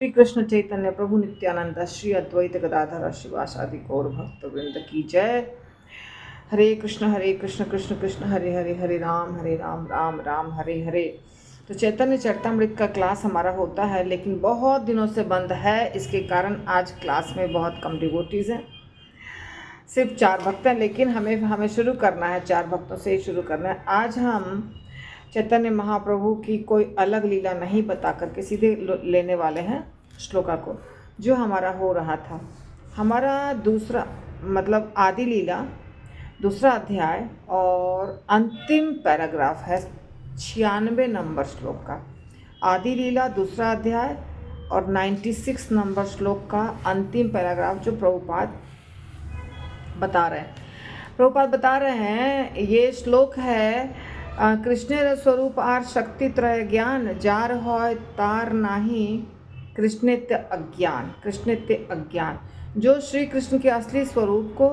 श्री कृष्ण चैतन्य प्रभु नित्यानंद श्री अद्वैत गदाधर शिवासादि गौर भक्त वृंद की जय। हरे कृष्ण कृष्ण कृष्ण हरे हरे, हरे राम राम राम हरे हरे। तो चैतन्य चरितमृत का क्लास हमारा होता है, लेकिन बहुत दिनों से बंद है। इसके कारण आज क्लास में बहुत कम डिवोटीज़ हैं, सिर्फ 4 भक्त हैं। लेकिन हमें शुरू करना है, 4 भक्तों से ही शुरू करना है। आज हम चैतन्य महाप्रभु की कोई अलग लीला नहीं बता करके सीधे लेने वाले हैं श्लोका को, जो हमारा हो रहा था। हमारा दूसरा मतलब आदि लीला दूसरा अध्याय और अंतिम पैराग्राफ है 96 नंबर श्लोक का। आदि लीला दूसरा अध्याय और 96 नंबर श्लोक का अंतिम पैराग्राफ जो प्रभुपाद बता रहे हैं। ये श्लोक है कृष्णेर स्वरूप आर शक्ति त्रय ज्ञान, जार होय तार नाही कृष्णेत्य अज्ञान। जो श्री कृष्ण के असली स्वरूप को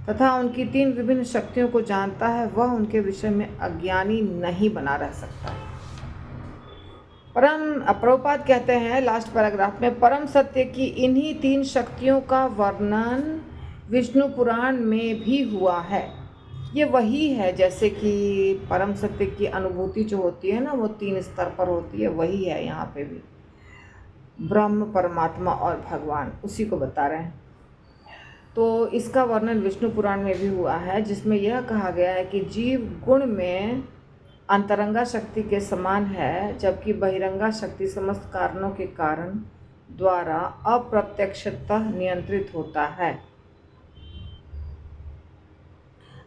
तथा उनकी 3 विभिन्न शक्तियों को जानता है, वह उनके विषय में अज्ञानी नहीं बना रह सकता। प्रभुपाद कहते हैं लास्ट पैराग्राफ में, परम सत्य की इन्हीं 3 शक्तियों का वर्णन विष्णु पुराण में भी हुआ है। ये वही है, जैसे कि परम सत्य की अनुभूति जो होती है ना, वो 3 स्तर पर होती है, वही है यहाँ पे भी। ब्रह्म, परमात्मा और भगवान, उसी को बता रहे हैं। तो इसका वर्णन विष्णु पुराण में भी हुआ है, जिसमें यह कहा गया है कि जीव गुण में अंतरंगा शक्ति के समान है, जबकि बहिरंगा शक्ति समस्त कारणों के कारण द्वारा अप्रत्यक्षतः नियंत्रित होता है।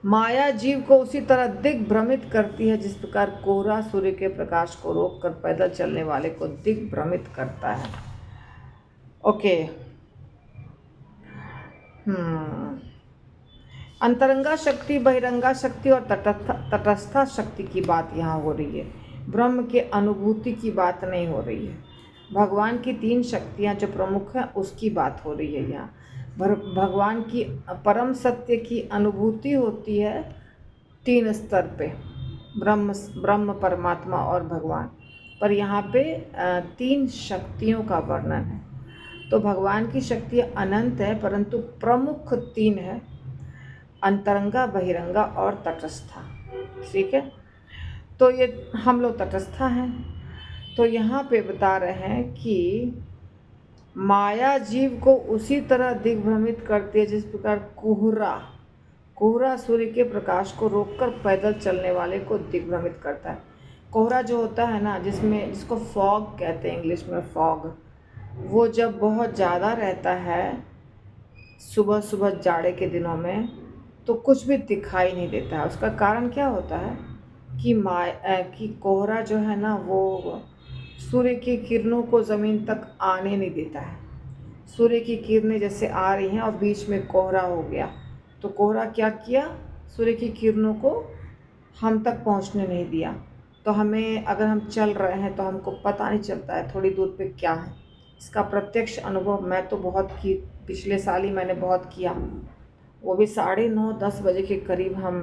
माया जीव को उसी तरह दिग्भ्रमित करती है जिस प्रकार कोहरा सूर्य के प्रकाश को रोककर पैदल चलने वाले को दिग्भ्रमित करता है। ओके। अंतरंगा शक्ति, बहिरंगा शक्ति और तटस्था शक्ति की बात यहाँ हो रही है, ब्रह्म के अनुभूति की बात नहीं हो रही है। भगवान की 3 शक्तियाँ जो प्रमुख हैं, उसकी बात हो रही है यहाँ। भगवान की परम सत्य की अनुभूति होती है 3 स्तर पे, ब्रह्म, परमात्मा और भगवान। पर यहाँ पे 3 शक्तियों का वर्णन है। तो भगवान की शक्तियाँ अनंत है, परंतु प्रमुख 3 है, अंतरंगा, बहिरंगा और तटस्था। ठीक है, तो ये हम लोग तटस्था हैं। तो यहाँ पे बता रहे हैं कि माया जीव को उसी तरह दिग्भ्रमित करती है जिस प्रकार कोहरा सूर्य के प्रकाश को रोककर पैदल चलने वाले को दिग्भ्रमित करता है। कोहरा जो होता है ना, जिसको फॉग कहते हैं इंग्लिश में, फॉग, वो जब बहुत ज़्यादा रहता है सुबह सुबह जाड़े के दिनों में, तो कुछ भी दिखाई नहीं देता है। उसका कारण क्या होता है कि कोहरा जो है ना, वो सूर्य की किरणों को ज़मीन तक आने नहीं देता है। सूर्य की किरणें जैसे आ रही हैं और बीच में कोहरा हो गया, तो कोहरा क्या किया, सूर्य की किरणों को हम तक पहुंचने नहीं दिया। तो हमें, अगर हम चल रहे हैं तो हमको पता नहीं चलता है थोड़ी दूर पे क्या है। इसका प्रत्यक्ष अनुभव मैं तो बहुत की, पिछले साल ही मैंने बहुत किया। वो भी 9:30 10 बजे के करीब हम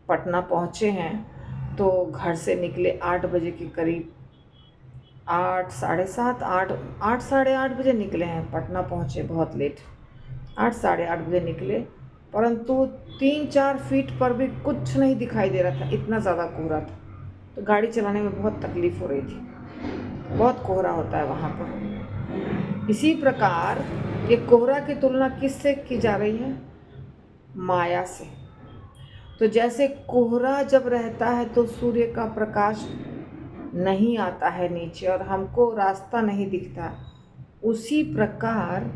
पटना पहुँचे हैं। तो घर से निकले 8 बजे के करीब, 8 साढ़े 7 8 साढ़े 8 बजे निकले हैं। पटना पहुँचे बहुत लेट, 8 साढ़े 8 बजे निकले, परंतु 3-4 फीट पर भी कुछ नहीं दिखाई दे रहा था, इतना ज़्यादा कोहरा था। तो गाड़ी चलाने में बहुत तकलीफ़ हो रही थी, बहुत कोहरा होता है वहाँ पर। इसी प्रकार ये कोहरा की तुलना किससे की जा रही है, माया से। तो जैसे कोहरा जब रहता है तो सूर्य का प्रकाश नहीं आता है नीचे और हमको रास्ता नहीं दिखता, उसी प्रकार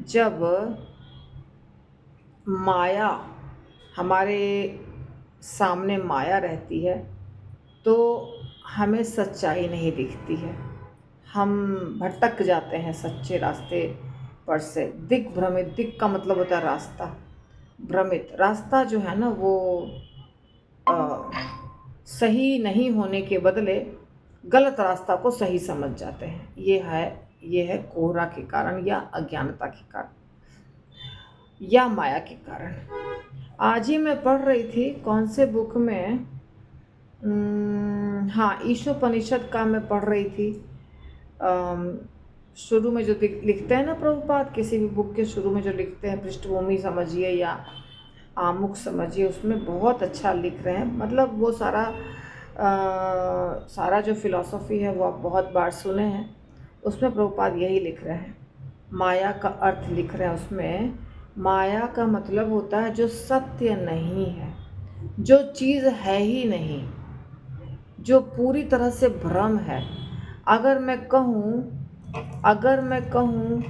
जब माया, हमारे सामने माया रहती है तो हमें सच्चाई नहीं दिखती है, हम भटक जाते हैं सच्चे रास्ते पर से। दिग्भ्रमित, दिग का मतलब होता है रास्ता, भ्रमित रास्ता जो है ना, वो सही नहीं होने के बदले गलत रास्ता को सही समझ जाते हैं। ये है कोहरा के कारण, या अज्ञानता के कारण, या माया के कारण। आज ही मैं पढ़ रही थी, कौन से बुक में, हाँ, ईशोपनिषद का मैं पढ़ रही थी। शुरू में जो लिखते हैं ना प्रभुपाद, किसी भी बुक के शुरू में जो लिखते हैं, पृष्ठभूमि समझिए या आमुख समझिए, उसमें बहुत अच्छा लिख रहे हैं। मतलब वो सारा जो फिलॉसफी है वो आप बहुत बार सुने हैं। उसमें प्रभुपाद यही लिख रहे हैं, माया का अर्थ लिख रहे हैं उसमें। माया का मतलब होता है जो सत्य नहीं है, जो चीज़ है ही नहीं, जो पूरी तरह से भ्रम है। अगर मैं कहूँ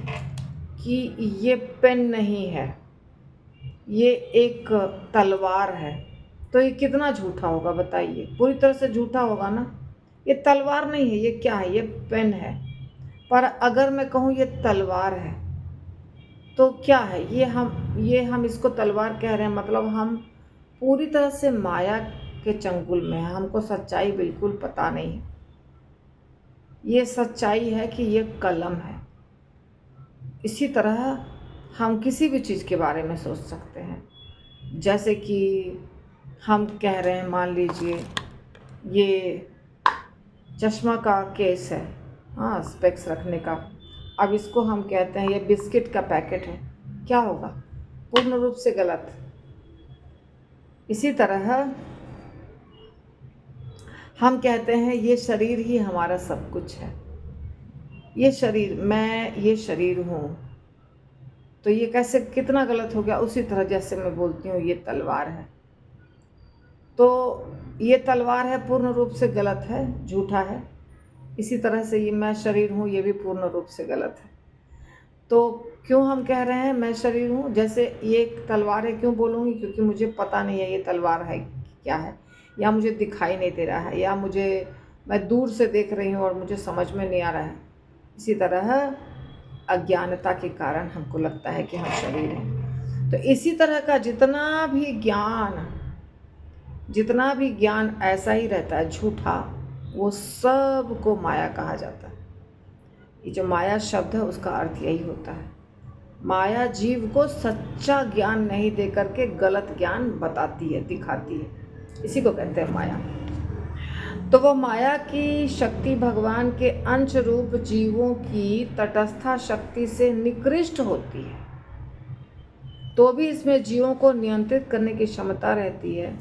कि ये पेन नहीं है, ये एक तलवार है, तो ये कितना झूठा होगा बताइए? पूरी तरह से झूठा होगा ना। ये तलवार नहीं है, ये क्या है? ये पेन है। पर अगर मैं कहूँ ये तलवार है, तो क्या है? ये हम इसको तलवार कह रहे हैं, मतलब हम पूरी तरह से माया के चंगुल में है, हमको सच्चाई बिल्कुल पता नहीं है। ये सच्चाई है कि ये कलम है। इसी तरह हम किसी भी चीज़ के बारे में सोच सकते हैं। जैसे कि हम कह रहे हैं, मान लीजिए ये चश्मा का केस है, हाँ, स्पेक्स रखने का। अब इसको हम कहते हैं ये बिस्किट का पैकेट है, क्या होगा? पूर्ण रूप से गलत। इसी तरह हम कहते हैं ये शरीर ही हमारा सब कुछ है, ये शरीर, मैं ये शरीर हूँ, तो ये कैसे, कितना गलत हो गया। उसी तरह जैसे मैं बोलती हूँ ये तलवार है, तो ये तलवार है, पूर्ण रूप से गलत है, झूठा है। इसी तरह से ये मैं शरीर हूँ, ये भी पूर्ण रूप से गलत है। तो क्यों हम कह रहे हैं मैं शरीर हूँ? जैसे ये एक तलवार है, क्यों बोलूँगी? क्योंकि मुझे पता नहीं है ये तलवार है क्या है, या मुझे दिखाई नहीं दे रहा है, या मैं दूर से देख रही हूँ और मुझे समझ में नहीं आ रहा है। इसी तरह अज्ञानता के कारण हमको लगता है कि हम शरीर हैं। तो इसी तरह का जितना भी ज्ञान ऐसा ही रहता है, झूठा, वो सब को माया कहा जाता है। ये जो माया शब्द है उसका अर्थ यही होता है। माया जीव को सच्चा ज्ञान नहीं दे करके गलत ज्ञान बताती है, दिखाती है, इसी को कहते हैं माया। तो वह माया की शक्ति भगवान के अंश रूप जीवों की तटस्था शक्ति से निकृष्ट होती है, तो भी इसमें जीवों को नियंत्रित करने की क्षमता रहती है।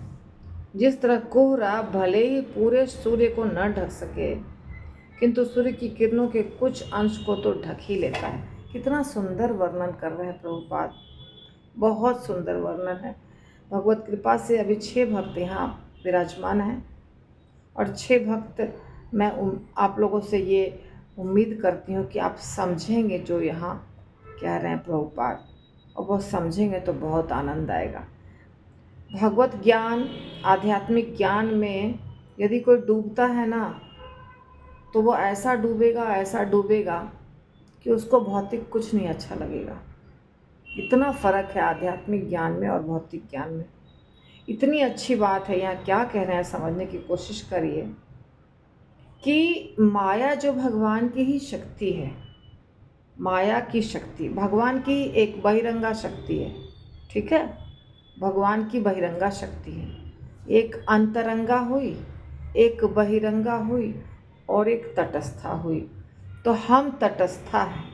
जिस तरह कोहरा भले ही पूरे सूर्य को न ढक सके, किंतु सूर्य की किरणों के कुछ अंश को तो ढक ही लेता है। कितना सुंदर वर्णन कर रहे हैं प्रभुपाद, बहुत सुंदर वर्णन है। भगवत कृपा से अभी 6 भक्त यहाँ विराजमान हैं, और 6 भक्त मैं आप लोगों से ये उम्मीद करती हूँ कि आप समझेंगे जो यहाँ कह रहे हैं प्रभुपाद, और वो समझेंगे तो बहुत आनंद आएगा। भगवत ज्ञान, आध्यात्मिक ज्ञान में यदि कोई डूबता है ना, तो वो ऐसा डूबेगा कि उसको भौतिक कुछ नहीं अच्छा लगेगा। इतना फ़र्क है आध्यात्मिक ज्ञान में और भौतिक ज्ञान में। इतनी अच्छी बात है। यहाँ क्या कह रहे हैं समझने की कोशिश करिए कि माया जो भगवान की ही शक्ति है, माया की शक्ति भगवान की एक बहिरंगा शक्ति है, ठीक है? भगवान की बहिरंगा शक्ति है। एक अंतरंगा हुई, एक बहिरंगा हुई, और एक तटस्था हुई। तो हम तटस्था हैं,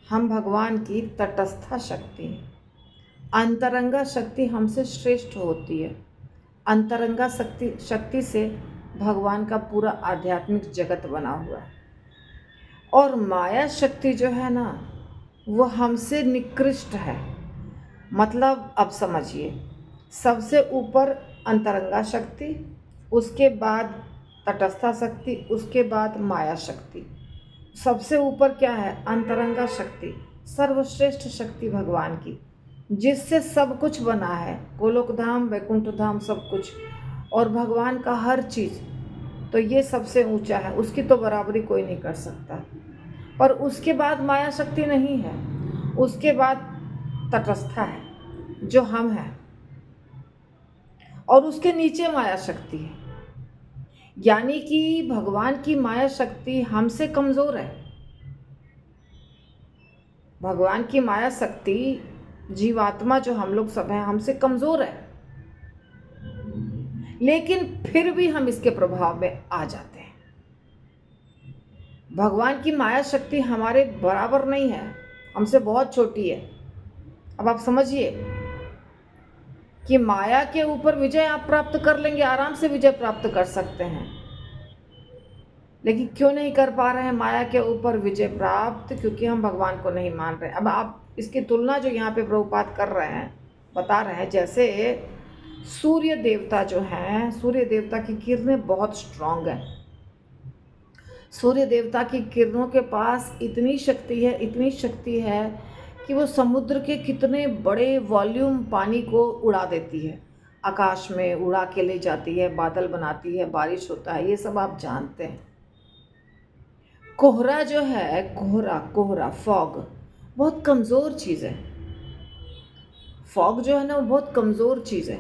हम भगवान की तटस्था शक्ति हैं। अंतरंगा शक्ति हमसे श्रेष्ठ होती है। अंतरंगा शक्ति से भगवान का पूरा आध्यात्मिक जगत बना हुआ है। और माया शक्ति जो है ना, वो हमसे निकृष्ट है। मतलब अब समझिए, सबसे ऊपर अंतरंगा शक्ति, उसके बाद तटस्था शक्ति, उसके बाद माया शक्ति। सबसे ऊपर क्या है? अंतरंगा शक्ति, सर्वश्रेष्ठ शक्ति भगवान की, जिससे सब कुछ बना है, गोलोक धाम, वैकुंठ धाम, सब कुछ, और भगवान का हर चीज़। तो ये सबसे ऊंचा है, उसकी तो बराबरी कोई नहीं कर सकता। पर उसके बाद माया शक्ति नहीं है, उसके बाद तटस्था है जो हम हैं, और उसके नीचे माया शक्ति है। यानी कि भगवान की माया शक्ति हमसे कमज़ोर है। भगवान की माया शक्ति, जीवात्मा जो हम लोग सब हैं, हमसे कमज़ोर है, लेकिन फिर भी हम इसके प्रभाव में आ जाते हैं। भगवान की माया शक्ति हमारे बराबर नहीं है, हमसे बहुत छोटी है। अब आप समझिए कि माया के ऊपर विजय आप प्राप्त कर लेंगे, आराम से विजय प्राप्त कर सकते हैं, लेकिन क्यों नहीं कर पा रहे हैं माया के ऊपर विजय प्राप्त? क्योंकि हम भगवान को नहीं मान रहे। अब आप इसकी तुलना जो यहाँ पे प्रभुपाद कर रहे हैं, बता रहे हैं, जैसे सूर्य देवता जो हैं, सूर्य देवता की किरणें बहुत स्ट्रांग है। सूर्य देवता की किरणों के पास इतनी शक्ति है, इतनी शक्ति है कि वो समुद्र के कितने बड़े वॉल्यूम पानी को उड़ा देती है, आकाश में उड़ा के ले जाती है, बादल बनाती है, बारिश होता है, ये सब आप जानते हैं। कोहरा जो है, कोहरा फॉग बहुत कमज़ोर चीज़ है। फॉग जो है ना, वो बहुत कमज़ोर चीज़ है।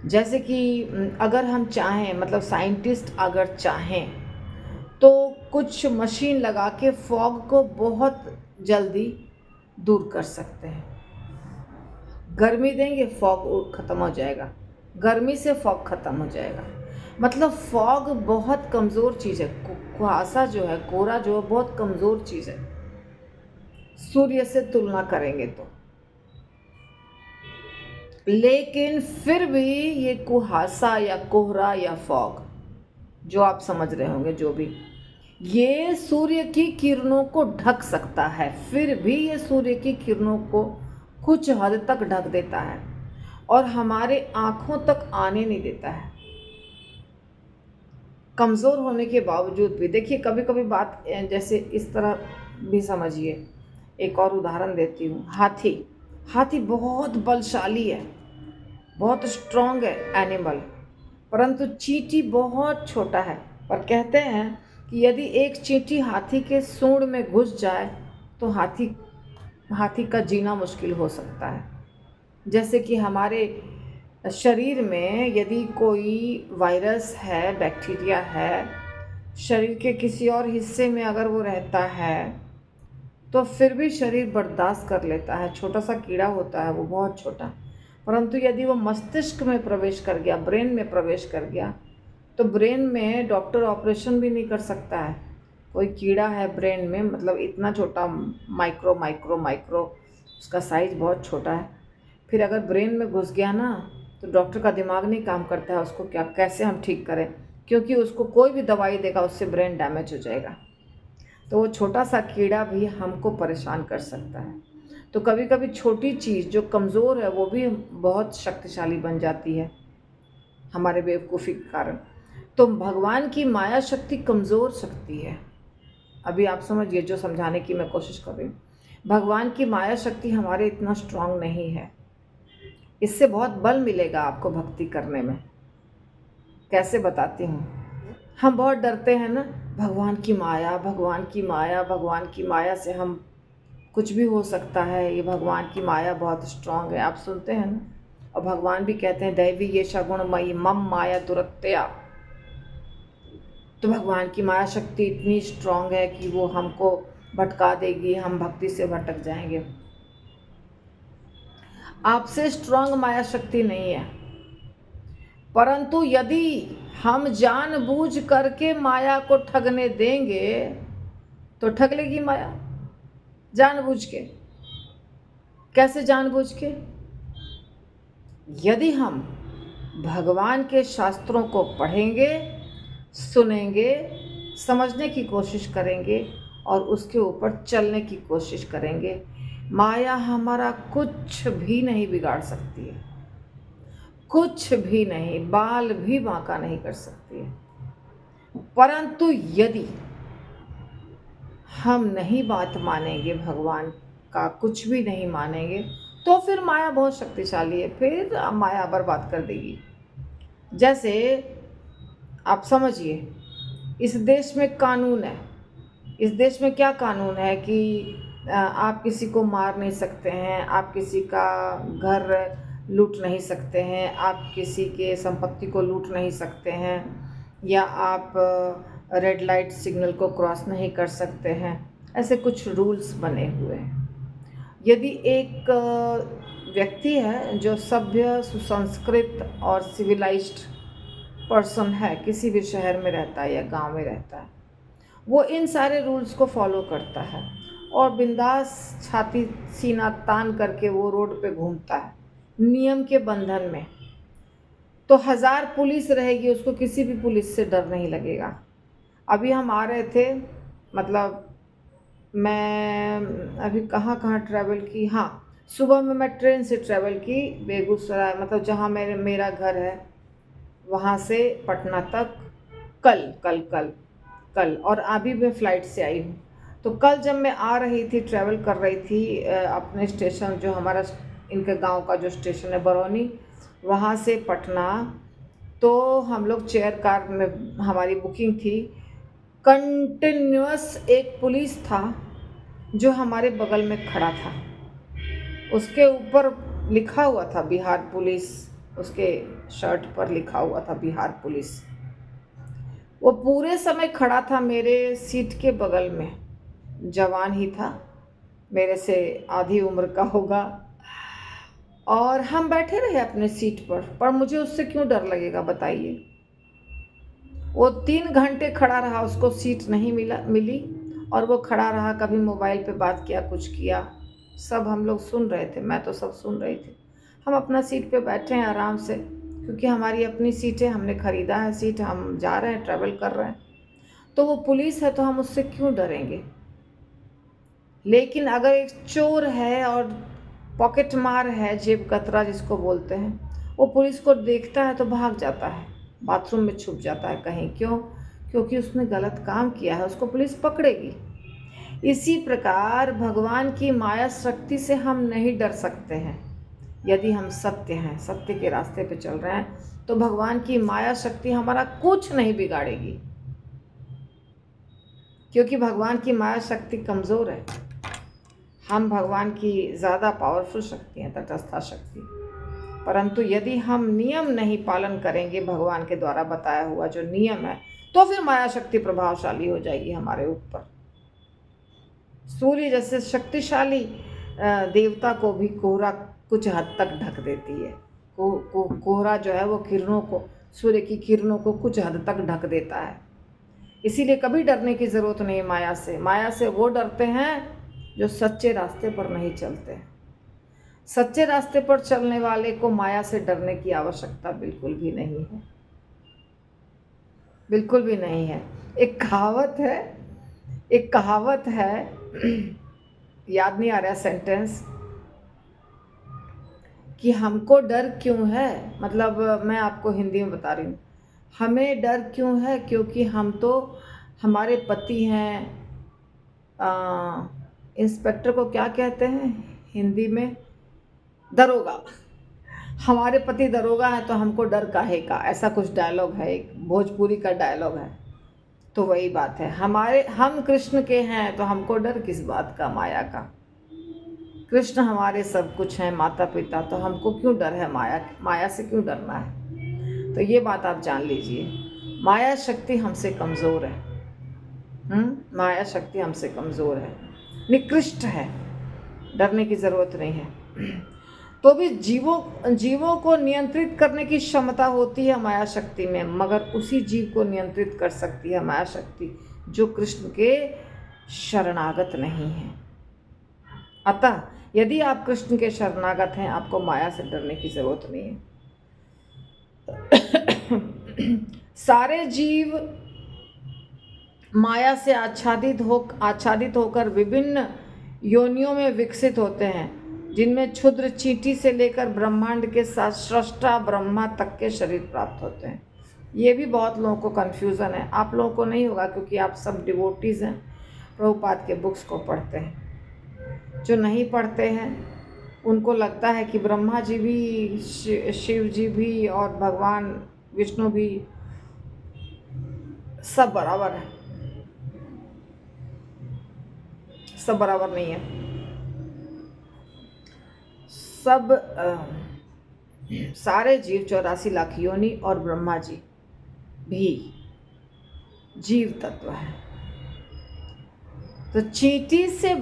जैसे कि अगर हम चाहें, मतलब साइंटिस्ट अगर चाहें तो कुछ मशीन लगा के फॉग को बहुत जल्दी दूर कर सकते हैं। गर्मी देंगे, फॉग ख़त्म हो जाएगा, गर्मी से फॉग ख़त्म हो जाएगा। मतलब फॉग बहुत कमज़ोर चीज़ है। कुहासा जो है, कोहरा जो है, बहुत कमज़ोर चीज़ है सूर्य से तुलना करेंगे तो। लेकिन फिर भी ये कुहासा या कोहरा या फॉग जो आप समझ रहे होंगे, जो भी, ये सूर्य की किरणों को ढक सकता है। फिर भी ये सूर्य की किरणों को कुछ हद तक ढक देता है और हमारे आँखों तक आने नहीं देता है, कमज़ोर होने के बावजूद भी। देखिए कभी कभी बात जैसे इस तरह भी समझिए, एक और उदाहरण देती हूँ। हाथी बहुत बलशाली है, बहुत स्ट्रांग है एनिमल, परंतु चींटी बहुत छोटा है। पर कहते हैं कि यदि एक चींटी हाथी के सूंड में घुस जाए तो हाथी का जीना मुश्किल हो सकता है। जैसे कि हमारे शरीर में यदि कोई वायरस है, बैक्टीरिया है, शरीर के किसी और हिस्से में अगर वो रहता है तो फिर भी शरीर बर्दाश्त कर लेता है। छोटा सा कीड़ा होता है, वो बहुत छोटा, परंतु यदि वो मस्तिष्क में प्रवेश कर गया, ब्रेन में प्रवेश कर गया, तो ब्रेन में डॉक्टर ऑपरेशन भी नहीं कर सकता है। कोई कीड़ा है ब्रेन में, मतलब इतना छोटा, माइक्रो उसका साइज़ बहुत छोटा है। फिर अगर ब्रेन में घुस गया ना तो डॉक्टर का दिमाग नहीं काम करता है, उसको कैसे हम ठीक करें, क्योंकि उसको कोई भी दवाई देगा उससे ब्रेन डैमेज हो जाएगा। तो वो छोटा सा कीड़ा भी हमको परेशान कर सकता है। तो कभी कभी छोटी चीज़ जो कमज़ोर है वो भी बहुत शक्तिशाली बन जाती है हमारे बेवकूफ़ी के कारण। तो भगवान की माया शक्ति कमज़ोर शक्ति है। अभी आप समझिए जो समझाने की मैं कोशिश कर रही हूँ। भगवान की माया शक्ति हमारे इतना स्ट्रांग नहीं है। इससे बहुत बल मिलेगा आपको भक्ति करने में। कैसे बताती हूँ। हम बहुत डरते हैं ना, भगवान की माया, भगवान की माया, भगवान की माया से हम कुछ भी हो सकता है, ये भगवान की माया बहुत स्ट्रांग है, आप सुनते हैं ना। और भगवान भी कहते हैं दैवी ये सगुणमयी मम माया दुरत्या। तो भगवान की माया शक्ति इतनी स्ट्रांग है कि वो हमको भटका देगी, हम भक्ति से भटक जाएंगे। आपसे स्ट्रांग माया शक्ति नहीं है, परंतु यदि हम जानबूझ करके माया को ठगने देंगे तो ठग लेगी माया, जानबूझ के। कैसे जानबूझ के? यदि हम भगवान के शास्त्रों को पढ़ेंगे, सुनेंगे, समझने की कोशिश करेंगे और उसके ऊपर चलने की कोशिश करेंगे, माया हमारा कुछ भी नहीं बिगाड़ सकती है, कुछ भी नहीं, बाल भी बांका नहीं कर सकती है। परंतु यदि हम नहीं बात मानेंगे, भगवान का कुछ भी नहीं मानेंगे, तो फिर माया बहुत शक्तिशाली है, फिर माया बर्बाद कर देगी। जैसे आप समझिए, इस देश में कानून है। इस देश में क्या कानून है कि आप किसी को मार नहीं सकते हैं, आप किसी का घर लूट नहीं सकते हैं, आप किसी के संपत्ति को लूट नहीं सकते हैं, या आप रेड लाइट सिग्नल को क्रॉस नहीं कर सकते हैं। ऐसे कुछ रूल्स बने हुए हैं। यदि एक व्यक्ति है जो सभ्य, सुसंस्कृत और सिविलाइज्ड पर्सन है, किसी भी शहर में रहता है या गांव में रहता है, वो इन सारे रूल्स को फॉलो करता है और बिंदास छाती सीना तान करके वो रोड पे घूमता है नियम के बंधन में, तो 1000 पुलिस रहेगी, उसको किसी भी पुलिस से डर नहीं लगेगा। अभी हम आ रहे थे, मतलब मैं अभी कहाँ कहाँ ट्रैवल की, हाँ सुबह में मैं ट्रेन से ट्रैवल की बेगूसराय, मतलब जहाँ मेरा घर है वहाँ से पटना तक, कल कल कल कल और अभी मैं फ़्लाइट से आई हूँ। तो कल जब मैं आ रही थी, ट्रैवल कर रही थी अपने स्टेशन, जो हमारा इनके गांव का जो स्टेशन है बरौनी, वहाँ से पटना, तो हम लोग चेयर कार में हमारी बुकिंग थी। कंटिन्यूअस एक पुलिस था जो हमारे बगल में खड़ा था, उसके ऊपर लिखा हुआ था बिहार पुलिस, उसके शर्ट पर लिखा हुआ था बिहार पुलिस। वो पूरे समय खड़ा था मेरे सीट के बगल में, जवान ही था, मेरे से आधी उम्र का होगा, और हम बैठे रहे अपने सीट पर मुझे उससे क्यों डर लगेगा बताइए। वो 3 घंटे खड़ा रहा, उसको सीट नहीं मिली और वो खड़ा रहा, कभी मोबाइल पे बात किया, कुछ किया, सब हम लोग सुन रहे थे, मैं तो सब सुन रही थी। हम अपना सीट पे बैठे हैं आराम से, क्योंकि हमारी अपनी सीट है, हमने ख़रीदा है सीट, हम जा रहे हैं, ट्रैवल कर रहे हैं, तो वो पुलिस है तो हम उससे क्यों डरेंगे। लेकिन अगर एक चोर है और पॉकेट मार है, जेब कतरा जिसको बोलते हैं, वो पुलिस को देखता है तो भाग जाता है, बाथरूम में छुप जाता है कहीं, क्यों? क्योंकि उसने गलत काम किया है, उसको पुलिस पकड़ेगी। इसी प्रकार भगवान की माया शक्ति से हम नहीं डर सकते हैं। यदि हम सत्य हैं, सत्य के रास्ते पे चल रहे हैं, तो भगवान की माया शक्ति हमारा कुछ नहीं बिगाड़ेगी, क्योंकि भगवान की माया शक्ति कमज़ोर है। हम भगवान की ज़्यादा पावरफुल शक्ति हैं, तटस्था शक्ति। परंतु यदि हम नियम नहीं पालन करेंगे, भगवान के द्वारा बताया हुआ जो नियम है, तो फिर माया शक्ति प्रभावशाली हो जाएगी हमारे ऊपर। सूर्य जैसे शक्तिशाली देवता को भी कोहरा कुछ हद तक ढक देती है। कोहरा जो है वो किरणों को, सूर्य की किरणों को कुछ हद तक ढक देता है। इसीलिए कभी डरने की ज़रूरत नहीं माया से। माया से वो डरते हैं जो सच्चे रास्ते पर नहीं चलते हैं। सच्चे रास्ते पर चलने वाले को माया से डरने की आवश्यकता बिल्कुल भी नहीं है, बिल्कुल भी नहीं है। एक कहावत है, याद नहीं आ रहा सेंटेंस, कि हमको डर क्यों है, मतलब मैं आपको हिंदी में बता रही हूँ, हमें डर क्यों है, क्योंकि हम तो, हमारे पति हैं, इंस्पेक्टर को क्या कहते हैं हिंदी में, दरोगा, हमारे पति दरोगा हैं तो हमको डर काहे का, ऐसा कुछ डायलॉग है, एक भोजपुरी का डायलॉग है। तो वही बात है, हम कृष्ण के हैं तो हमको डर किस बात का, माया का। कृष्ण हमारे सब कुछ हैं, माता पिता, तो हमको क्यों डर है, माया से क्यों डरना है। तो ये बात आप जान लीजिए, माया शक्ति हमसे कमज़ोर है। माया शक्ति हमसे कमज़ोर है, निकृष्ट है, डरने की ज़रूरत नहीं है। तो भी जीवों को नियंत्रित करने की क्षमता होती है माया शक्ति में, मगर उसी जीव को नियंत्रित कर सकती है माया शक्ति जो कृष्ण के शरणागत नहीं है। अतः यदि आप कृष्ण के शरणागत हैं, आपको माया से डरने की ज़रूरत नहीं है। सारे जीव माया से आच्छादित होकर विभिन्न योनियों में विकसित होते हैं, जिनमें क्षुद्र चींटी से लेकर ब्रह्मांड के साथ सृष्टा ब्रह्मा तक के शरीर प्राप्त होते हैं। ये भी बहुत लोगों को कन्फ्यूज़न है, आप लोगों को नहीं होगा क्योंकि आप सब डिवोटीज़ हैं, प्रभुपाद के बुक्स को पढ़ते हैं। जो नहीं पढ़ते हैं उनको लगता है कि ब्रह्मा जी भी, शिव जी भी और भगवान विष्णु भी सब बराबर है। सब बराबर नहीं है। सब सारे जीव 84 लाख योनि और ब्रह्मा जी भी जीव तत्व है। तो चींटी से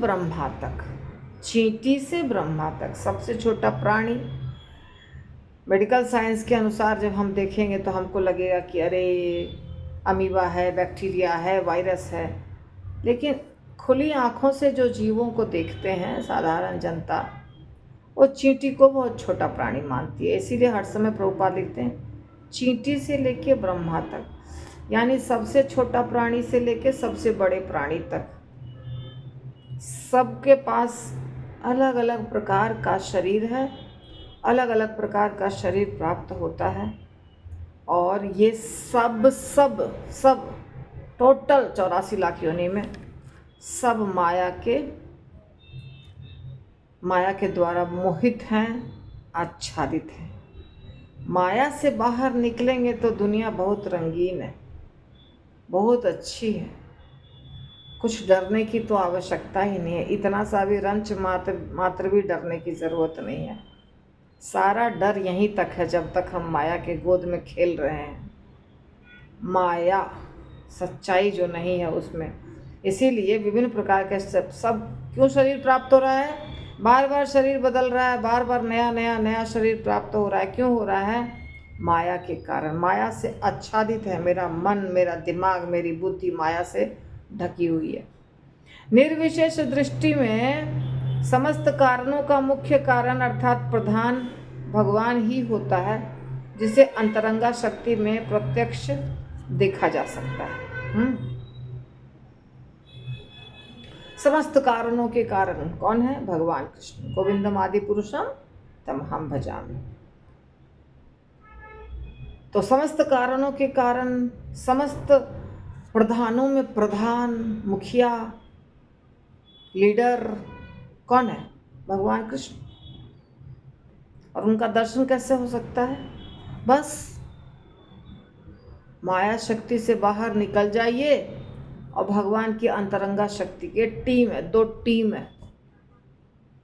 ब्रह्मा तक सबसे छोटा प्राणी, मेडिकल साइंस के अनुसार जब हम देखेंगे तो हमको लगेगा कि अरे अमीबा है, बैक्टीरिया है, वायरस है, लेकिन खुली आँखों से जो जीवों को देखते हैं साधारण जनता, वो चींटी को बहुत छोटा प्राणी मानती है। इसीलिए हर समय प्रभुपाद लिखते हैं चींटी से लेके ब्रह्मा तक, यानी सबसे छोटा प्राणी से लेके सबसे बड़े प्राणी तक, सबके पास अलग अलग प्रकार का शरीर है, अलग अलग प्रकार का शरीर प्राप्त होता है। और ये सब सब सब टोटल 84 लाख योनि में सब माया के द्वारा मोहित हैं, आच्छादित हैं। माया से बाहर निकलेंगे तो दुनिया बहुत रंगीन है, बहुत अच्छी है, कुछ डरने की तो आवश्यकता ही नहीं है। इतना सा भी रंच मात्र भी डरने की ज़रूरत नहीं है। सारा डर यहीं तक है जब तक हम माया के गोद में खेल रहे हैं। माया सच्चाई जो नहीं है उसमें, इसीलिए विभिन्न प्रकार के सब क्यों शरीर प्राप्त हो रहा है, बार बार शरीर बदल रहा है, बार बार नया नया नया शरीर प्राप्त हो रहा है। क्यों हो रहा है? माया के कारण। माया से आच्छादित है मेरा मन, मेरा दिमाग, मेरी बुद्धि माया से ढकी हुई है। निर्विशेष दृष्टि में समस्त कारणों का मुख्य कारण अर्थात प्रधान भगवान ही होता है, जिसे अंतरंगा शक्ति में प्रत्यक्ष देखा जा सकता है। समस्त कारणों के कारण कौन है? भगवान कृष्ण। गोविंदम आदि पुरुषम तमहम भजामि। तो समस्त कारणों के कारण, समस्त प्रधानों में प्रधान, मुखिया, लीडर कौन है? भगवान कृष्ण। और उनका दर्शन कैसे हो सकता है? बस माया शक्ति से बाहर निकल जाइए और भगवान की अंतरंगा शक्ति के टीम है, 2 टीम है।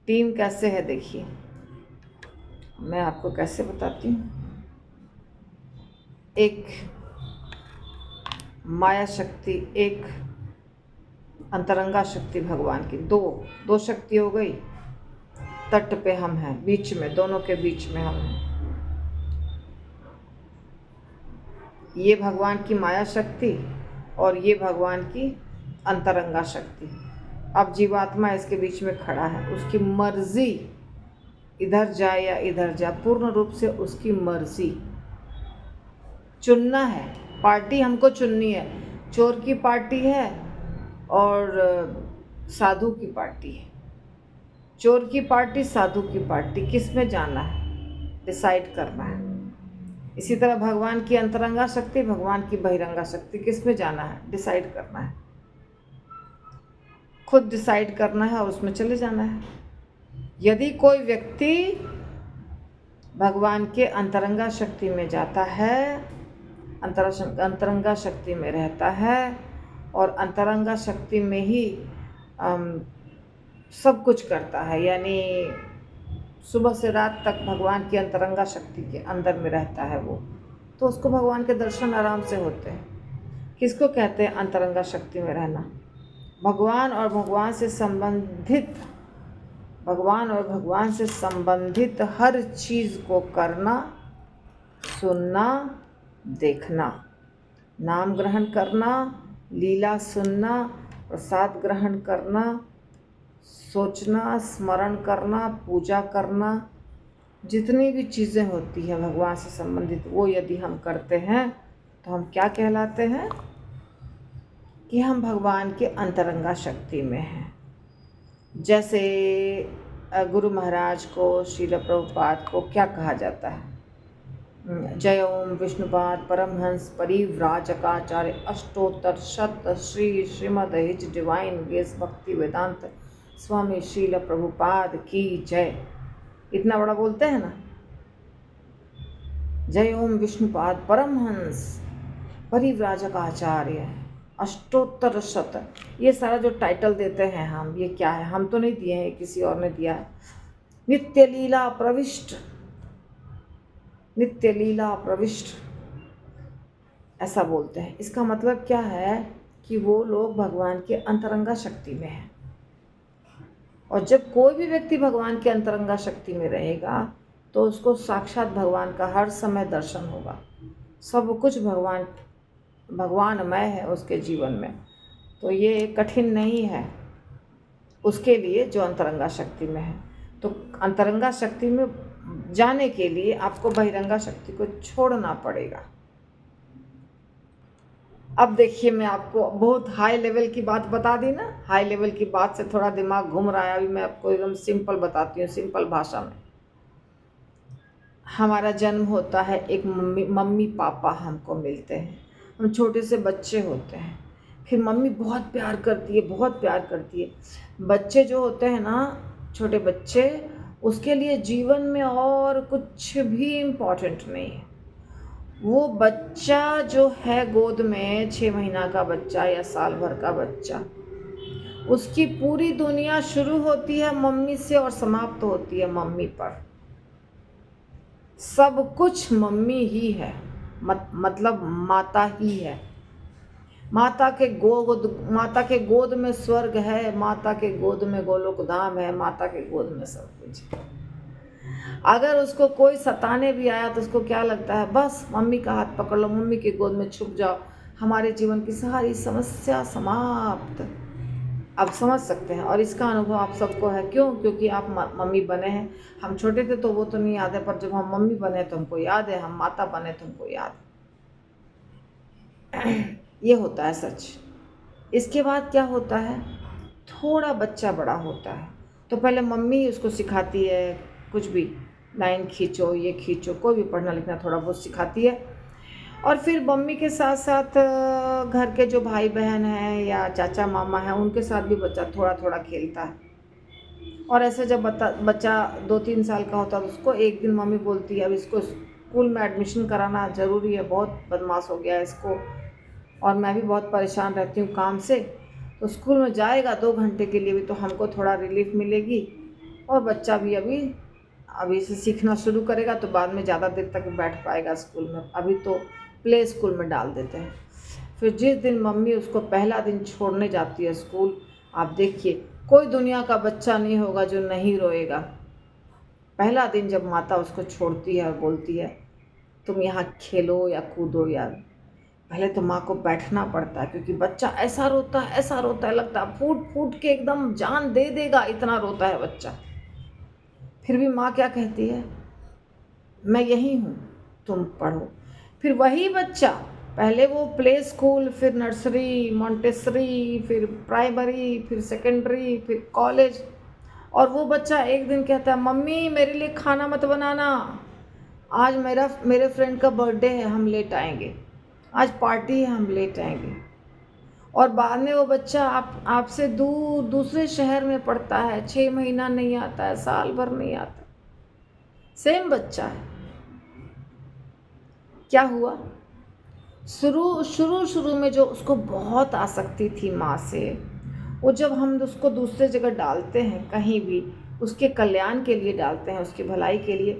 टीम कैसे है देखिए, मैं आपको कैसे बताती हूँ। एक माया शक्ति, एक अंतरंगा शक्ति भगवान की, दो शक्ति हो गई। तट पे हम हैं, बीच में, दोनों के बीच में हम हैं। ये भगवान की माया शक्ति और ये भगवान की अंतरंगा शक्ति। अब जीवात्मा इसके बीच में खड़ा है, उसकी मर्जी इधर जाए या इधर जाए, पूर्ण रूप से उसकी मर्जी। चुनना है, पार्टी हमको चुननी है। चोर की पार्टी है और साधु की पार्टी है। चोर की पार्टी, साधु की पार्टी, किस में जाना है डिसाइड करना है। इसी तरह भगवान की अंतरंगा शक्ति, भगवान की बहिरंगा शक्ति, किस में जाना है डिसाइड करना है। खुद डिसाइड करना है और उसमें चले जाना है। यदि कोई व्यक्ति भगवान के अंतरंगा शक्ति में जाता है, अंतरंगा शक्ति में रहता है और अंतरंगा शक्ति में ही सब कुछ करता है, यानी सुबह से रात तक भगवान की अंतरंगा शक्ति के अंदर में रहता है वो, तो उसको भगवान के दर्शन आराम से होते हैं। किसको कहते हैं अंतरंगा शक्ति में रहना? भगवान और भगवान से संबंधित हर चीज़ को करना, सुनना, देखना, नाम ग्रहण करना, लीला सुनना, प्रसाद ग्रहण करना, सोचना, स्मरण करना, पूजा करना, जितनी भी चीज़ें होती हैं भगवान से संबंधित, वो यदि हम करते हैं तो हम क्या कहलाते हैं? कि हम भगवान के अंतरंगा शक्ति में हैं। जैसे गुरु महाराज को, श्रील प्रभुपाद को क्या कहा जाता है? जय ओम विष्णुपाद परमहंस परिव्राजकाचार्य अष्टोत्तर शत Shri Srimad his divine grace Bhaktivedanta स्वामी श्रील प्रभुपाद की जय। इतना बड़ा बोलते हैं ना, जय ओम विष्णुपाद परमहंस परिव्राजकाचार्य अष्टोत्तर शत, ये सारा जो टाइटल देते हैं हम, ये क्या है? हम तो नहीं दिए हैं, किसी और ने दिया है। नित्य लीला प्रविष्ट, नित्य लीला प्रविष्ट, ऐसा बोलते हैं। इसका मतलब क्या है? कि वो लोग भगवान के अंतरंगा शक्ति में हैं। और जब कोई भी व्यक्ति भगवान के अंतरंगा शक्ति में रहेगा तो उसको साक्षात भगवान का हर समय दर्शन होगा। सब कुछ भगवानमय है उसके जीवन में। तो ये कठिन नहीं है उसके लिए जो अंतरंगा शक्ति में है। तो अंतरंगा शक्ति में जाने के लिए आपको बहिरंगा शक्ति को छोड़ना पड़ेगा। अब देखिए, मैं आपको बहुत हाई लेवल की बात बता दी ना, हाई लेवल की बात से थोड़ा दिमाग घूम रहा है। अभी मैं आपको एकदम सिंपल बताती हूँ, सिंपल भाषा में। हमारा जन्म होता है, एक मम्मी पापा हमको मिलते हैं, हम छोटे से बच्चे होते हैं। फिर मम्मी बहुत प्यार करती है, बहुत प्यार करती है। बच्चे जो होते हैं ना, छोटे बच्चे, उसके लिए जीवन में और कुछ भी इम्पोर्टेंट नहीं है। वो बच्चा जो है गोद में, 6 महीना का बच्चा या साल भर का बच्चा, उसकी पूरी दुनिया शुरू होती है मम्मी से और समाप्त होती है मम्मी पर। सब कुछ मम्मी ही है, मतलब माता ही है। माता के गोद में स्वर्ग है, माता के गोद में गोलोक धाम है, माता के गोद में सब कुछ है। अगर उसको कोई सताने भी आया तो उसको क्या लगता है, बस मम्मी का हाथ पकड़ लो, मम्मी के गोद में छुप जाओ, हमारे जीवन की सारी समस्या समाप्त। आप समझ सकते हैं, और इसका अनुभव आप सबको है। क्यों? क्योंकि आप मम्मी बने हैं। हम छोटे थे तो वो तो नहीं याद है, पर जब हम मम्मी बने तो हमको याद है, हम माता बने तो हमको याद है। ये होता है सच। इसके बाद क्या होता है, थोड़ा बच्चा बड़ा होता है तो पहले मम्मी उसको सिखाती है, कुछ भी लाइन खींचो, ये खींचो, कोई भी पढ़ना लिखना थोड़ा बहुत सिखाती है। और फिर मम्मी के साथ साथ घर के जो भाई बहन हैं या चाचा मामा हैं, उनके साथ भी बच्चा थोड़ा थोड़ा खेलता है। और ऐसे जब बच्चा 2-3 साल का होता है तो उसको एक दिन मम्मी बोलती है, अब इसको स्कूल में एडमिशन कराना ज़रूरी है, बहुत बदमाश हो गया है इसको, और मैं भी बहुत परेशान रहती हूँ काम से। तो स्कूल में जाएगा 2 घंटे के लिए भी तो हमको थोड़ा रिलीफ मिलेगी, और बच्चा भी अभी से सीखना शुरू करेगा तो बाद में ज़्यादा देर तक बैठ पाएगा स्कूल में। अभी तो प्ले स्कूल में डाल देते हैं। फिर जिस दिन मम्मी उसको पहला दिन छोड़ने जाती है स्कूल, आप देखिए, कोई दुनिया का बच्चा नहीं होगा जो नहीं रोएगा। पहला दिन जब माता उसको छोड़ती है और बोलती है तुम यहाँ खेलो या कूदो, यार पहले तो माँ को बैठना पड़ता है, क्योंकि बच्चा ऐसा रोता है, ऐसा रोता है, लगता है फूट फूट के एकदम जान दे देगा, इतना रोता है बच्चा। फिर भी माँ क्या कहती है, मैं यही हूँ, तुम पढ़ो। फिर वही बच्चा, पहले वो प्ले स्कूल, फिर नर्सरी, मॉन्टेसरी, फिर प्राइमरी, फिर सेकेंडरी, फिर कॉलेज, और वो बच्चा एक दिन कहता है मम्मी मेरे लिए खाना मत बनाना, आज मेरे फ्रेंड का बर्थडे है, हम लेट आएंगे, आज पार्टी है, हम लेट आएंगे। और बाद में वो बच्चा आपसे दूसरे शहर में पढ़ता है, 6 महीना नहीं आता है, साल भर नहीं आता, सेम बच्चा है। क्या हुआ, शुरू में जो उसको बहुत आसक्ति थी माँ से, वो जब हम उसको दूसरे जगह डालते हैं, कहीं भी उसके कल्याण के लिए डालते हैं, उसकी भलाई के लिए,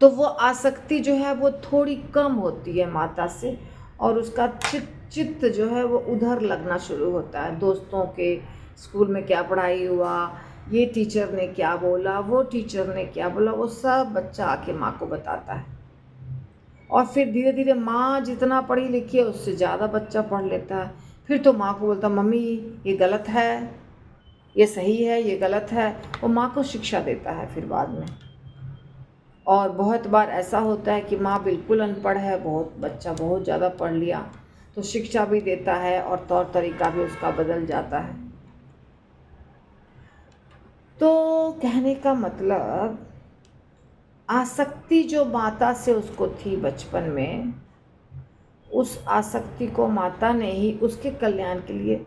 तो वो आसक्ति जो है वो थोड़ी कम होती है माता से, और उसका चित्त जो है वो उधर लगना शुरू होता है। दोस्तों के, स्कूल में क्या पढ़ाई हुआ, ये टीचर ने क्या बोला, वो टीचर ने क्या बोला, वो सब बच्चा आके माँ को बताता है। और फिर धीरे धीरे माँ जितना पढ़ी लिखी है उससे ज़्यादा बच्चा पढ़ लेता है। फिर तो माँ को बोलता मम्मी ये गलत है, ये सही है, ये गलत है, वो माँ को शिक्षा देता है फिर बाद में। और बहुत बार ऐसा होता है कि माँ बिल्कुल अनपढ़ है, बच्चा बहुत ज़्यादा पढ़ लिया, तो शिक्षा भी देता है और तौर तरीका भी उसका बदल जाता है। तो कहने का मतलब, आसक्ति जो माता से उसको थी बचपन में, उस आसक्ति को माता ने ही उसके कल्याण के लिए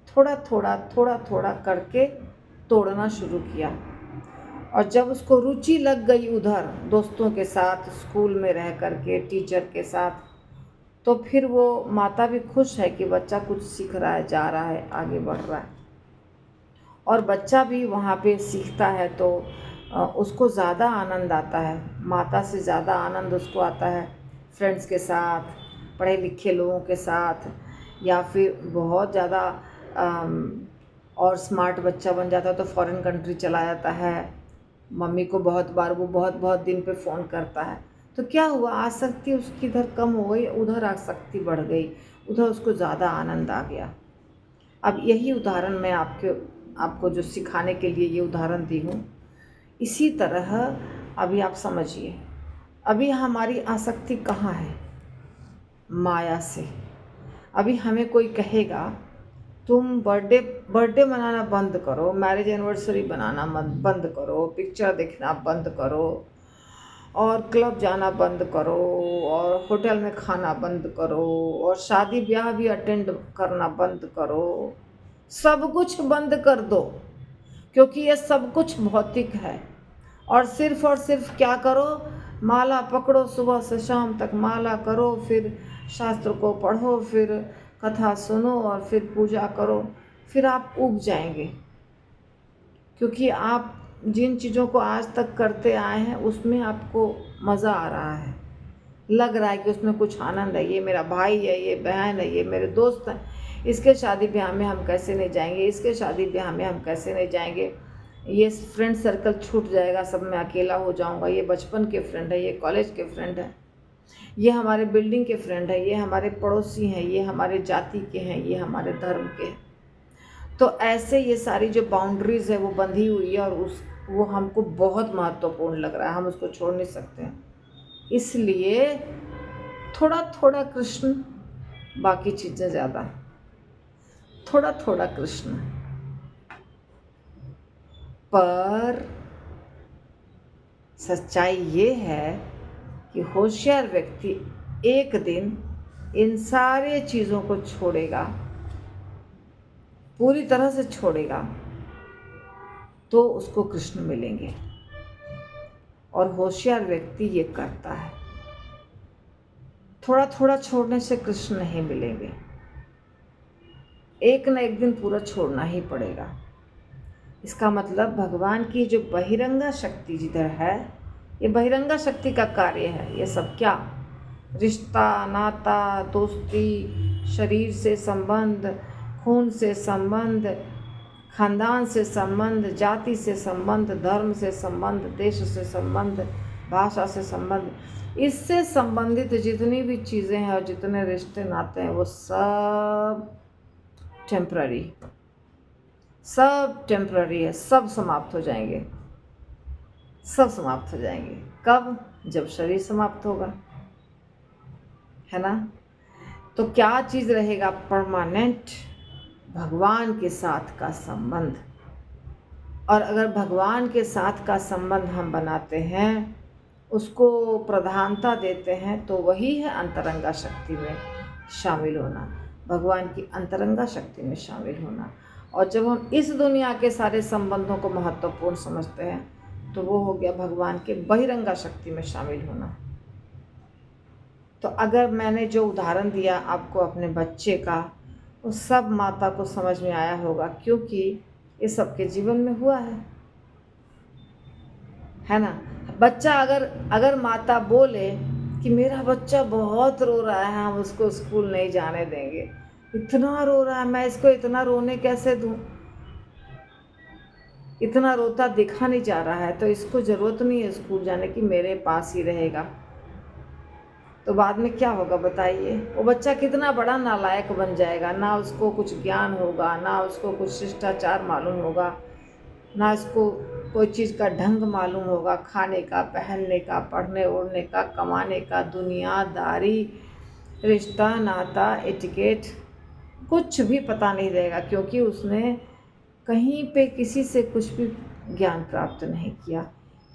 थोड़ा थोड़ा करके तोड़ना शुरू किया। और जब उसको रुचि लग गई उधर, दोस्तों के साथ, स्कूल में रह कर के, टीचर के साथ, तो फिर वो माता भी खुश है कि बच्चा कुछ सीख रहा है, जा रहा है, आगे बढ़ रहा है। और बच्चा भी वहाँ पे सीखता है तो उसको ज़्यादा आनंद आता है, माता से ज़्यादा आनंद उसको आता है फ्रेंड्स के साथ, पढ़े लिखे लोगों के साथ, या फिर बहुत ज़्यादा और स्मार्ट बच्चा बन जाता है तो फॉरेन कंट्री चला जाता है, मम्मी को बहुत बार वो बहुत दिन पे फ़ोन करता है। तो क्या हुआ, आसक्ति उसकी इधर कम हो गई, उधर आसक्ति बढ़ गई, उधर उसको ज़्यादा आनंद आ गया। अब यही उदाहरण मैं आपको जो सिखाने के लिए ये उदाहरण दी हूँ, इसी तरह अभी आप समझिए, अभी हमारी आसक्ति कहाँ है? माया से। अभी हमें कोई कहेगा तुम बर्थडे मनाना बंद करो, मैरिज एनिवर्सरी बनाना बंद करो, पिक्चर देखना बंद करो, और क्लब जाना बंद करो, और होटल में खाना बंद करो, और शादी ब्याह भी अटेंड करना बंद करो, सब कुछ बंद कर दो, क्योंकि ये सब कुछ भौतिक है। और सिर्फ क्या करो? माला पकड़ो, सुबह से शाम तक माला करो, फिर शास्त्र को पढ़ो, फिर कथा सुनो, और फिर पूजा करो, फिर आप उब जाएंगे। क्योंकि आप जिन चीज़ों को आज तक करते आए हैं उसमें आपको मज़ा आ रहा है, लग रहा है कि उसमें कुछ आनंद है, ये मेरा भाई है, ये बहन है, ये मेरे दोस्त हैं, इसके शादी ब्याह में हम कैसे नहीं जाएंगे, इसके शादी ब्याह में हम कैसे नहीं जाएंगे, ये फ्रेंड सर्कल छूट जाएगा, सब मैं अकेला हो जाऊंगा, ये बचपन के फ्रेंड है, ये कॉलेज के फ्रेंड है, ये हमारे बिल्डिंग के फ्रेंड है, ये हमारे पड़ोसी हैं, ये हमारे जाति के हैं, ये हमारे धर्म के हैं। तो ऐसे ये सारी जो बाउंड्रीज़ है वो बंधी हुई है, और वो हमको बहुत महत्वपूर्ण लग रहा है, हम उसको छोड़ नहीं सकते हैं। इसलिए थोड़ा थोड़ा कृष्ण, बाकी चीज़ें ज़्यादा, थोड़ा थोड़ा कृष्ण। पर सच्चाई ये है कि होशियार व्यक्ति एक दिन इन सारे चीज़ों को छोड़ेगा, पूरी तरह से छोड़ेगा, तो उसको कृष्ण मिलेंगे। और होशियार व्यक्ति ये करता है। थोड़ा थोड़ा छोड़ने से कृष्ण नहीं मिलेंगे, एक न एक दिन पूरा छोड़ना ही पड़ेगा। इसका मतलब भगवान की जो बहिरंगा शक्ति जिधर है, ये बहिरंगा शक्ति का कार्य है। ये सब क्या? रिश्ता, नाता, दोस्ती, शरीर से संबंध, खून से संबंध, खानदान से संबंध, जाति से संबंध, धर्म से संबंध, देश से संबंध, भाषा से संबंध, इससे संबंधित जितनी भी चीज़ें हैं और जितने रिश्ते नाते हैं वो सब टेम्प्ररी, सब टेम्प्ररी है, सब समाप्त हो जाएंगे, सब समाप्त हो जाएंगे। कब? जब शरीर समाप्त होगा, है ना? तो क्या चीज़ रहेगा परमानेंट? भगवान के साथ का संबंध। और अगर भगवान के साथ का संबंध हम बनाते हैं, उसको प्रधानता देते हैं, तो वही है अंतरंगा शक्ति में शामिल होना, भगवान की अंतरंगा शक्ति में शामिल होना। और जब हम इस दुनिया के सारे संबंधों को महत्वपूर्ण समझते हैं, तो वो हो गया भगवान के बहिरंगा शक्ति में शामिल होना। तो अगर मैंने जो उदाहरण दिया आपको अपने बच्चे का, वो सब माता को समझ में आया होगा, क्योंकि ये सबके जीवन में हुआ है ना? बच्चा अगर माता बोले कि मेरा बच्चा बहुत रो रहा है, हम उसको स्कूल नहीं जाने देंगे, इतना रो रहा है, मैं इसको इतना रोने कैसे दूँ, इतना रोता दिखा नहीं जा रहा है, तो इसको ज़रूरत नहीं है स्कूल जाने की, मेरे पास ही रहेगा। तो बाद में क्या होगा बताइए? वो बच्चा कितना बड़ा नालायक बन जाएगा, ना उसको कुछ ज्ञान होगा, ना उसको कुछ शिष्टाचार मालूम होगा, ना इसको कोई चीज़ का ढंग मालूम होगा, खाने का, पहनने का, पढ़ने ओढ़ने का, कमाने का, दुनियादारी, रिश्ता नाता, एटिकेट, कुछ भी पता नहीं रहेगा, क्योंकि उसने कहीं पे किसी से कुछ भी ज्ञान प्राप्त नहीं किया।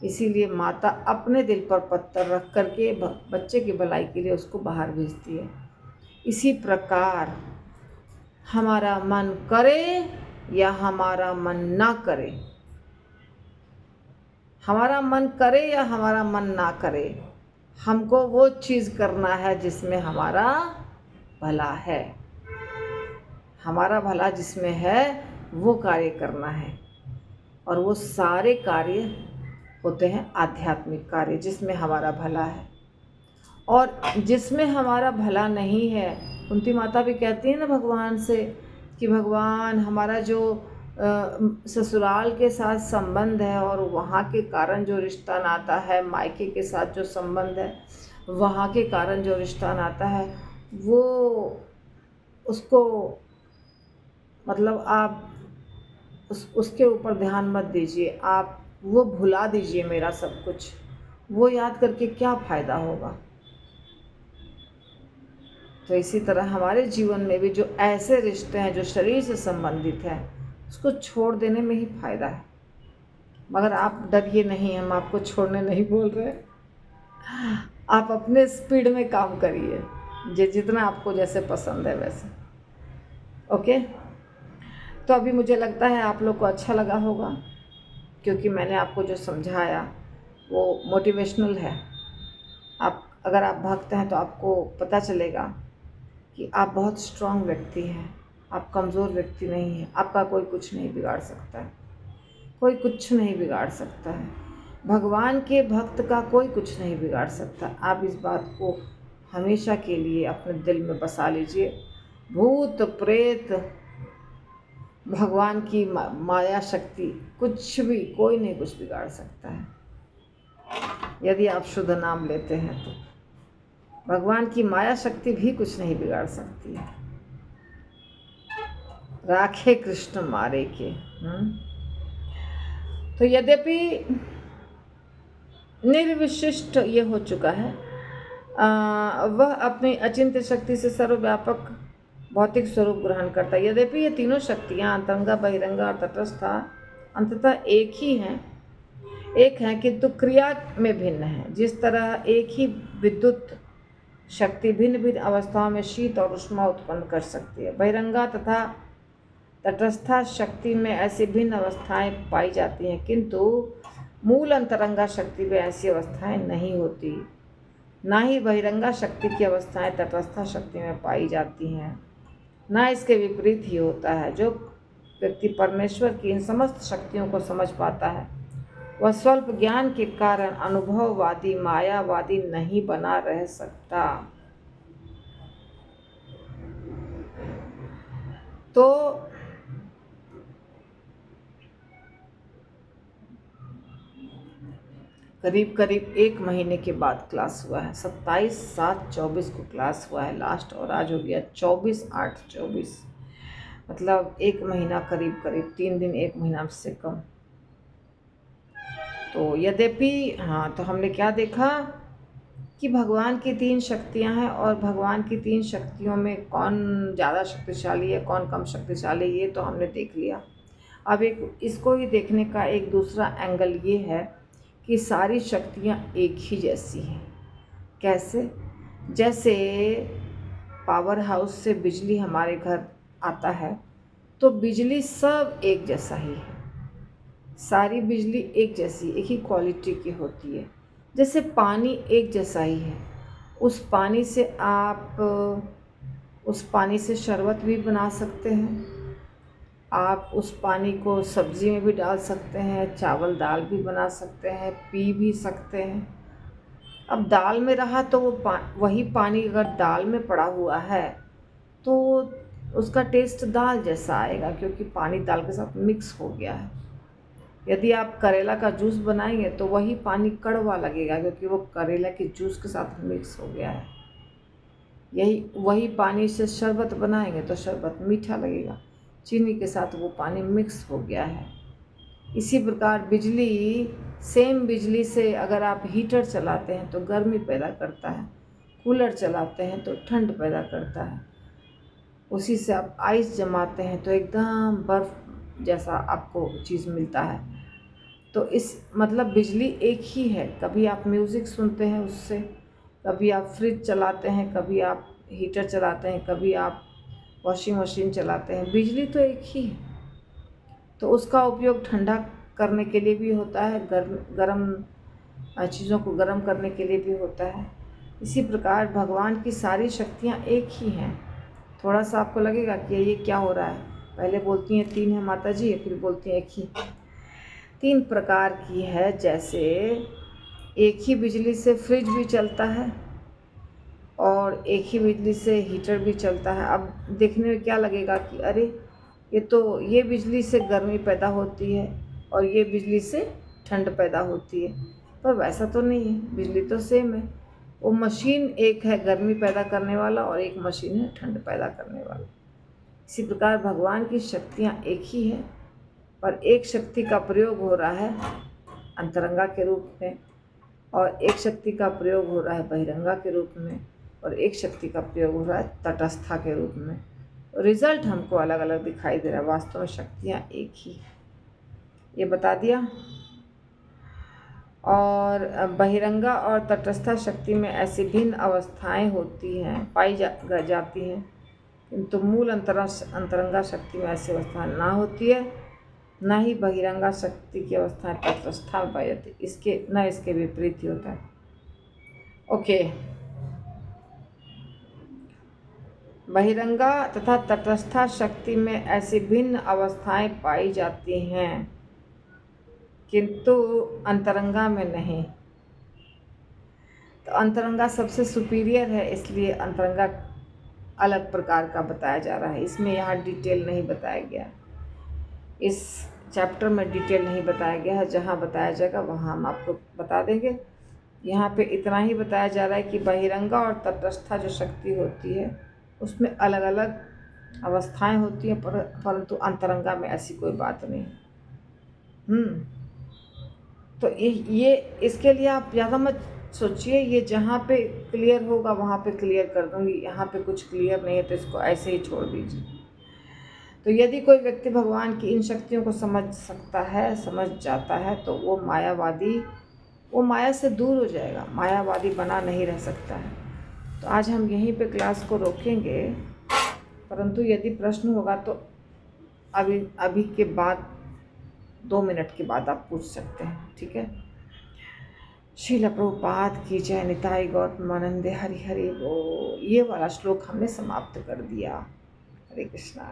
इसीलिए माता अपने दिल पर पत्थर रख करके बच्चे की भलाई के लिए उसको बाहर भेजती है। इसी प्रकार हमारा मन करे या हमारा मन ना करे, हमारा मन करे या हमारा मन ना करे, हमको वो चीज़ करना है जिसमें हमारा भला है। हमारा भला जिसमें है वो कार्य करना है, और वो सारे कार्य होते हैं आध्यात्मिक कार्य जिसमें हमारा भला है। और जिसमें हमारा भला नहीं है, कुंती माता भी कहती है ना भगवान से कि भगवान, हमारा जो ससुराल के साथ संबंध है और वहाँ के कारण जो रिश्ता नाता है, मायके के साथ जो संबंध है, वहाँ के कारण जो रिश्ता नाता है, वो उसको मतलब आप उसके ऊपर ध्यान मत दीजिए, आप वो भुला दीजिए मेरा सब कुछ। वो याद करके क्या फ़ायदा होगा। तो इसी तरह हमारे जीवन में भी जो ऐसे रिश्ते हैं जो शरीर से संबंधित हैं, उसको छोड़ देने में ही फ़ायदा है। मगर आप डरिए नहीं, हम आपको छोड़ने नहीं बोल रहे। आप अपने स्पीड में काम करिए, जितना आपको जैसे पसंद है वैसे। ओके। तो अभी मुझे लगता है आप लोग को अच्छा लगा होगा, क्योंकि मैंने आपको जो समझाया वो मोटिवेशनल है। आप अगर आप भक्त हैं तो आपको पता चलेगा कि आप बहुत स्ट्रांग व्यक्ति हैं, आप कमज़ोर व्यक्ति नहीं हैं। आपका कोई कुछ नहीं बिगाड़ सकता है, कोई कुछ नहीं बिगाड़ सकता है। भगवान के भक्त का कोई कुछ नहीं बिगाड़ सकता। आप इस बात को हमेशा के लिए अपने दिल में बसा लीजिए। भूत प्रेत, भगवान की माया शक्ति, कुछ भी, कोई नहीं कुछ बिगाड़ सकता है। यदि आप शुद्ध नाम लेते हैं तो भगवान की माया शक्ति भी कुछ नहीं बिगाड़ सकती है। राखे कृष्ण मारे के। तो यद्यपि निर्विशिष्ट ये हो चुका है, वह अपनी अचिंत्य शक्ति से सर्वव्यापक भौतिक स्वरूप ग्रहण करता है। यद्यपि ये तीनों शक्तियाँ अंतरंगा, बहिरंगा और तटस्था अंततः एक हैं, किंतु क्रिया में भिन्न हैं। जिस तरह एक ही विद्युत शक्ति भिन्न भिन्न अवस्थाओं में शीत और उष्मा उत्पन्न कर सकती है, बहिरंगा तथा तटस्था शक्ति में ऐसी भिन्न अवस्थाएं पाई जाती हैं, किंतु मूल अंतरंगा शक्ति में ऐसी अवस्थाएं नहीं होती। ना ही बहिरंगा शक्ति की अवस्थाएं तटस्था शक्ति में पाई जाती हैं, ना इसके विपरीत ही होता है। जो व्यक्ति परमेश्वर की इन समस्त शक्तियों को समझ पाता है, वह स्वल्प ज्ञान के कारण अनुभववादी, मायावादी नहीं बना रह सकता। तो करीब करीब 1 महीने के बाद क्लास हुआ है। 27/7/24 को क्लास हुआ है लास्ट, और आज हो गया 24/8/24। मतलब 1 महीना, करीब करीब 3 दिन, 1 महीना से कम। तो यद्यपि तो हमने क्या देखा कि भगवान की 3 शक्तियां हैं, और भगवान की 3 शक्तियों में कौन ज़्यादा शक्तिशाली है, कौन कम शक्तिशाली, ये तो हमने देख लिया। अब एक इसको ही देखने का एक दूसरा एंगल ये है कि सारी शक्तियाँ एक ही जैसी हैं। कैसे? जैसे पावर हाउस से बिजली हमारे घर आता है, तो बिजली सब एक जैसा ही है। सारी बिजली एक जैसी, एक ही क्वालिटी की होती है। जैसे पानी एक जैसा ही है। उस पानी से शरबत भी बना सकते हैं। आप उस पानी को सब्ज़ी में भी डाल सकते हैं, चावल दाल भी बना सकते हैं, पी भी सकते हैं। अब दाल में रहा तो वही पानी अगर दाल में पड़ा हुआ है तो उसका टेस्ट दाल जैसा आएगा, क्योंकि पानी दाल के साथ मिक्स हो गया है। यदि आप करेला का जूस बनाएंगे तो वही पानी कड़वा लगेगा, क्योंकि वो करेला के जूस के साथ मिक्स हो गया है। वही पानी से शरबत बनाएंगे तो शरबत मीठा लगेगा, चीनी के साथ वो पानी मिक्स हो गया है। इसी प्रकार सेम बिजली से अगर आप हीटर चलाते हैं तो गर्मी पैदा करता है, कूलर चलाते हैं तो ठंड पैदा करता है, उसी से आप आइस जमाते हैं तो एकदम बर्फ़ जैसा आपको चीज़ मिलता है। तो इस मतलब बिजली एक ही है। कभी आप म्यूज़िक सुनते हैं उससे, कभी आप फ्रिज चलाते हैं, कभी आप हीटर चलाते हैं, कभी आप वॉशिंग मशीन चलाते हैं। बिजली तो एक ही है। तो उसका उपयोग ठंडा करने के लिए भी होता है, गर्म चीज़ों को गर्म करने के लिए भी होता है। इसी प्रकार भगवान की सारी शक्तियाँ एक ही हैं। थोड़ा सा आपको लगेगा कि ये क्या हो रहा है, पहले बोलती हैं 3 है माता जी, फिर बोलती हैं एक ही। 3 प्रकार की है। जैसे एक ही बिजली से फ्रिज भी चलता है और एक ही बिजली से हीटर भी चलता है। अब देखने में क्या लगेगा कि अरे ये बिजली से गर्मी पैदा होती है और ये बिजली से ठंड पैदा होती है, पर वैसा तो नहीं है, बिजली तो सेम है। वो मशीन एक है गर्मी पैदा करने वाला और एक मशीन है ठंड पैदा करने वाला। इसी प्रकार भगवान की शक्तियाँ एक ही है, पर एक शक्ति का प्रयोग हो रहा है अंतरंगा के रूप में, और एक शक्ति का प्रयोग हो रहा है बहिरंगा के रूप में, और एक शक्ति का प्रयोग हो रहा है तटस्था के रूप में। रिजल्ट हमको अलग अलग दिखाई दे रहा है, वास्तव में शक्तियाँ एक ही, ये बता दिया। और बहिरंगा और तटस्था शक्ति में ऐसी भिन्न अवस्थाएं होती हैं, पाई जाती हैं, किंतु मूल अंतरंगा शक्ति में ऐसी अवस्था ना होती है, ना ही बहिरंगा शक्ति की अवस्थाएं तटस्था में पाई जाती, इसके विपरीत ही होता है। ओके, बहिरंगा तथा तटस्था शक्ति में ऐसी भिन्न अवस्थाएं पाई जाती हैं, किंतु अंतरंगा में नहीं। तो अंतरंगा सबसे सुपीरियर है, इसलिए अंतरंगा अलग प्रकार का बताया जा रहा है। इसमें यहाँ डिटेल नहीं बताया गया, इस चैप्टर में डिटेल नहीं बताया गया है। जहाँ बताया जाएगा वहाँ हम आपको बता देंगे। यहाँ पे इतना ही बताया जा रहा है कि बहिरंगा और तटस्था जो शक्ति होती है उसमें अलग अलग अवस्थाएं होती हैं, परंतु अंतरंगा में ऐसी कोई बात नहीं। तो ये इसके लिए आप ज़्यादा मत सोचिए, ये जहाँ पे क्लियर होगा वहाँ पे क्लियर कर दूँगी। यहाँ पे कुछ क्लियर नहीं है तो इसको ऐसे ही छोड़ दीजिए। तो यदि कोई व्यक्ति भगवान की इन शक्तियों को समझ सकता है, समझ जाता है, तो वो माया से दूर हो जाएगा, मायावादी बना नहीं रह सकता है। तो आज हम यहीं पे क्लास को रोकेंगे, परंतु यदि प्रश्न होगा तो अभी के बाद 2 मिनट के बाद आप पूछ सकते हैं, ठीक है। श्रील प्रभुपाद की जय। निताई गौतमानंदे हरि हरि बोल। ये वाला श्लोक हमने समाप्त कर दिया। हरे कृष्णा।